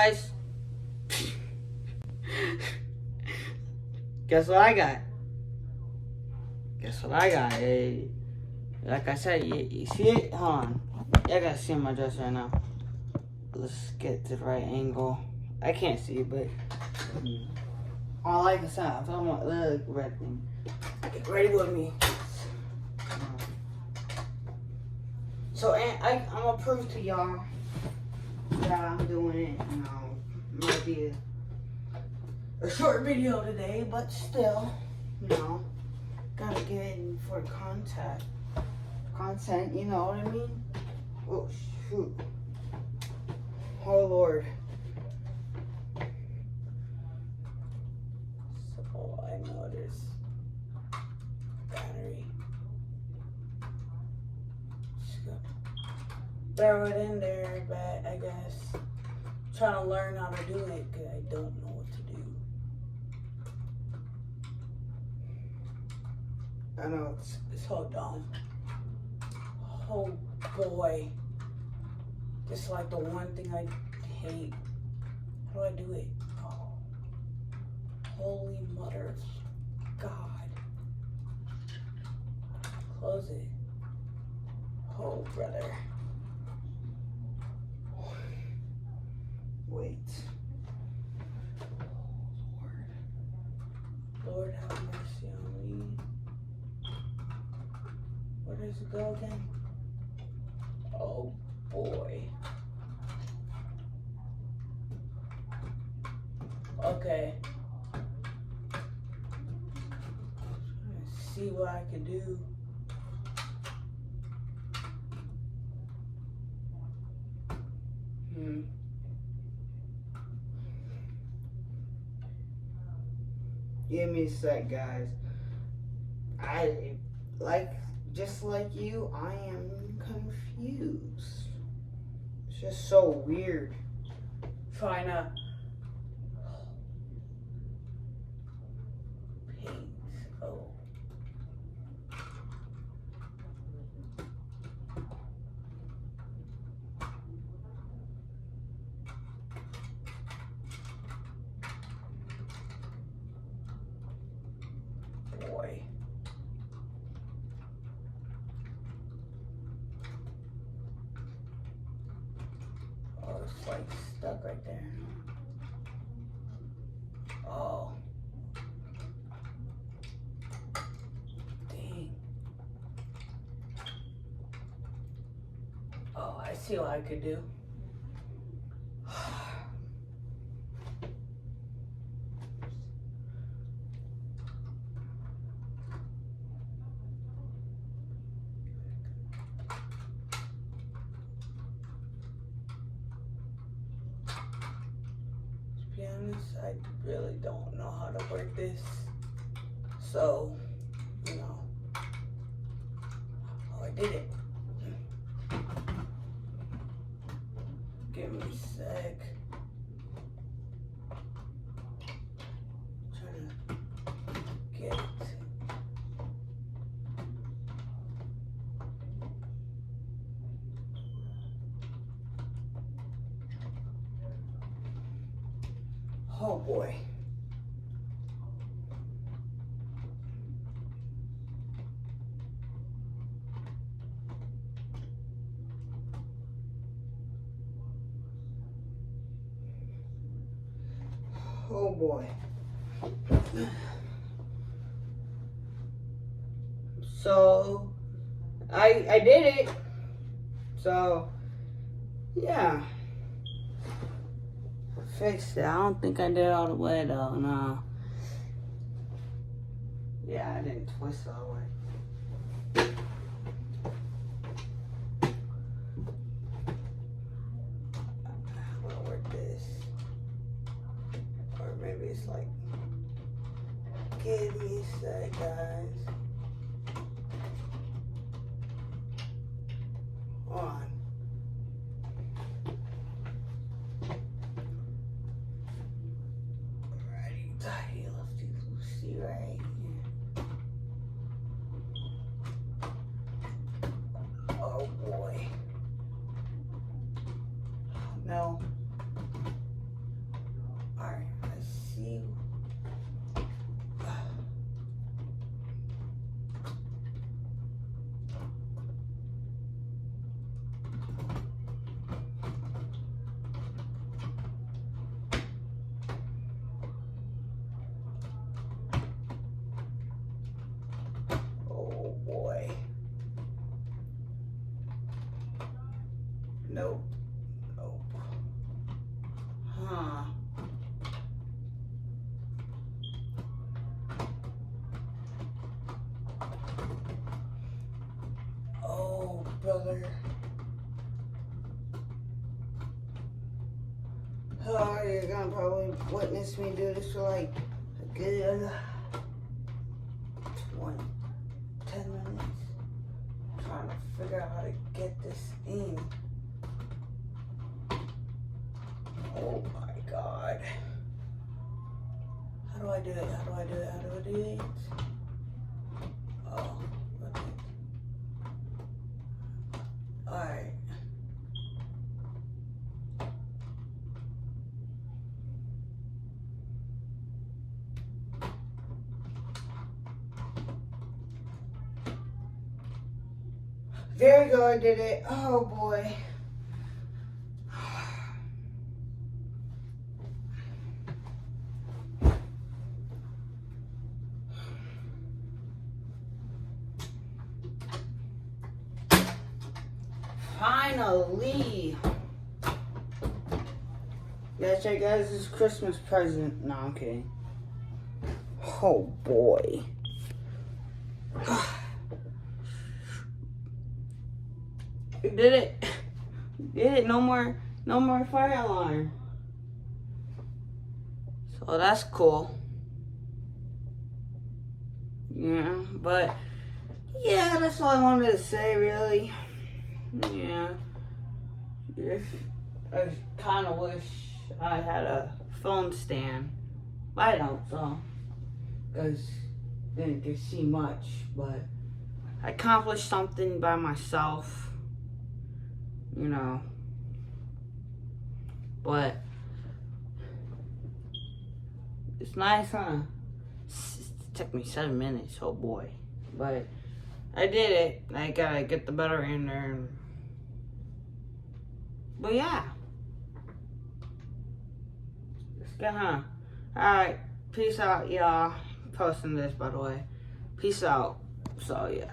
Guys, guess what I got? Guess what I got? Hey, like I said, you see it? Hold on. I gotta see my dress right now. Let's get to the right angle. I can't see it, but all I can say, I'm talking about the red thing. Get ready with me. So, I'm gonna prove to y'all that I'm doing it. Might be a short video today, but still, gotta get in for content, you know what I mean? Oh, shoot. Oh, Lord. So, I know there's battery. Just gonna throw it in there, but I guess trying to learn how to do it because I don't know what to do. I know it's so dumb. Oh boy. This is like the one thing I hate. How do I do it? Oh. Holy mother of God. Close it. Oh, brother. Wait. Lord have mercy on me. Where does it go again? Oh boy. Okay. Let's see what I can do. Give me a sec, guys. Just like you, I am confused. It's just so weird. Trying to paint. Oh. Boy. Oh, it's like stuck right there. Oh. Dang. Oh, I see what I could do. To be honest, I really don't know how to work this. So, oh, I did it. Give me a sec. Trying to get it. Oh boy. Oh boy. So I did it. So yeah. Fixed it. I don't think I did it all the way though, no. Yeah, I didn't twist all the way. I'm gonna work this. Or maybe it's like, give me a sec, guys. Hold on. Righty tighty, lefty loosey, right here. Oh boy. No. brother. Oh, you're gonna probably witness me do this for like a good 10 minutes. I'm trying to figure out how to get this in. Oh my god. How do I do it? How do I do it? How do I do it? Oh, okay. Alright. There we go, I did it. Oh boy. Finally. Yes, I guys, this is Christmas present. No, I'm kidding. Oh boy. We did it. We did it. No more fire alarm. So that's cool. Yeah, but yeah, that's all I wanted to say really. Yeah. I kind of wish I had a phone stand. But I don't, so. Because didn't get to see much, but I accomplished something by myself. You know. But it's nice, huh? It took me 7 minutes, oh boy. But I did it. I gotta get the butter in there. But yeah. It's good, huh? Alright. Peace out, y'all. Posting this, by the way. Peace out. So, yeah.